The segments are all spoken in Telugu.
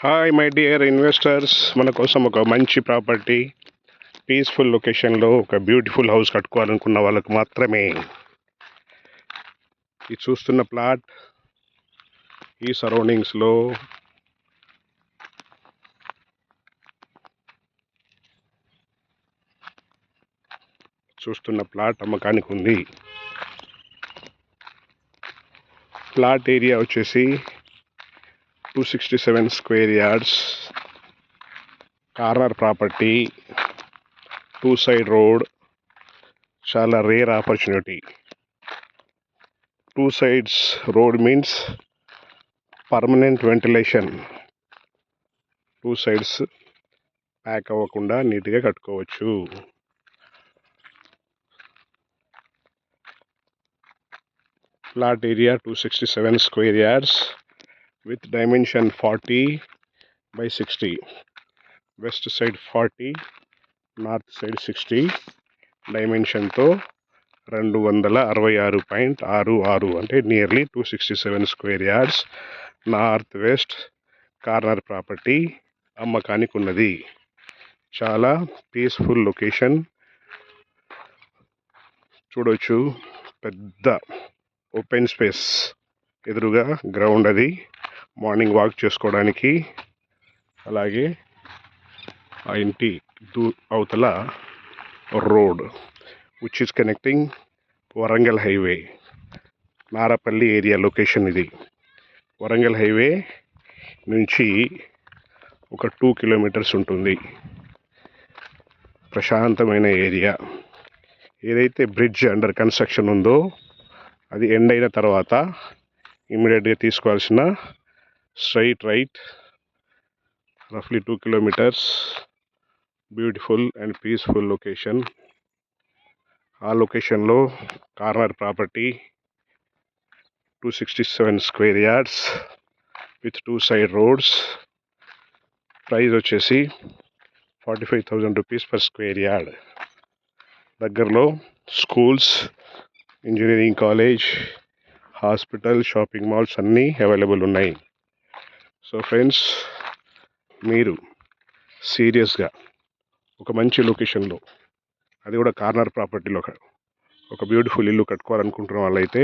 హాయ్ మై డియర్ ఇన్వెస్టర్స్, మన కోసం ఒక మంచి ప్రాపర్టీ పీస్ఫుల్ లొకేషన్లో ఒక బ్యూటిఫుల్ హౌస్ కట్టుకోవాలనుకున్న వాళ్ళకు మాత్రమే ఈ చూస్తున్న ప్లాట్. ఈ సరౌండింగ్స్లో చూస్తున్న ప్లాట్ అమ్మకానికి ఉంది. ప్లాట్ ఏరియా వచ్చేసి 267 square yards, corner property, 2 side road. చాలా rare opportunity. 2 sides road means permanent ventilation. 2 sides pack అవ్వకుండా నీట్గా కట్టుకోవచ్చు. Plot area 267 square yards with dimension 40/60, west side 40, north side 60 డైమెన్షన్తో 266.66 అంటే nearly 267 square yards, north west corner property అమ్మకానికి ఉన్నది. చాలా పీస్ఫుల్ లొకేషన్. చూడవచ్చు, పెద్ద ఓపెన్ స్పేస్, ఎదురుగా గ్రౌండ్, అది మార్నింగ్ వాక్ చేసుకోవడానికి. అలాగే ఆ ఇంటి అవతల road which is connecting Warangal highway, Narapally area location ఇది. వరంగల్ హైవే నుంచి ఒక 2 kilometers ఉంటుంది. ప్రశాంతమైన ఏరియా. ఏదైతే బ్రిడ్జ్ అండర్ కన్స్ట్రక్షన్ ఉందో అది ఎండ్ అయిన తర్వాత ఇమ్మీడియట్గా తీసుకోవాల్సిన స్ట్రైట్ రైట్, రఫ్లీ 2 kilometers. Beautiful and peaceful location. ఆ లొకేషన్లో corner property 267 square yards with 2 side roads. Price వచ్చేసి 45,000 rupees per square yard. దగ్గరలో schools, engineering college, hospital, shopping malls అన్నీ అవైలబుల్ ఉన్నాయి. సో ఫ్రెండ్స్, మీరు సీరియస్గా ఒక మంచి లొకేషన్లో, అది కూడా కార్నర్ ప్రాపర్టీలో ఒక బ్యూటిఫుల్ ఇల్లు కట్టుకోవాలనుకుంటున్న వాళ్ళైతే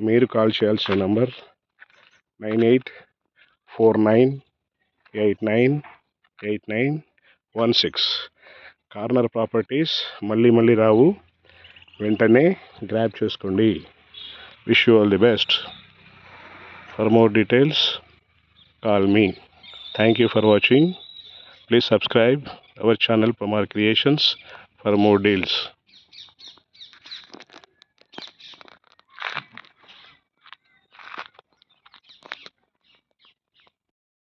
మీరు కాల్ చేయాల్సిన నంబర్ 9849898916. కార్నర్ ప్రాపర్టీస్ మళ్ళీ రావు, వెంటనే గ్రాబ్ చేసుకోండి. Wish you all the best. For more details call me. Thank you for watching. Please subscribe our channel Pramar Creations for more deals.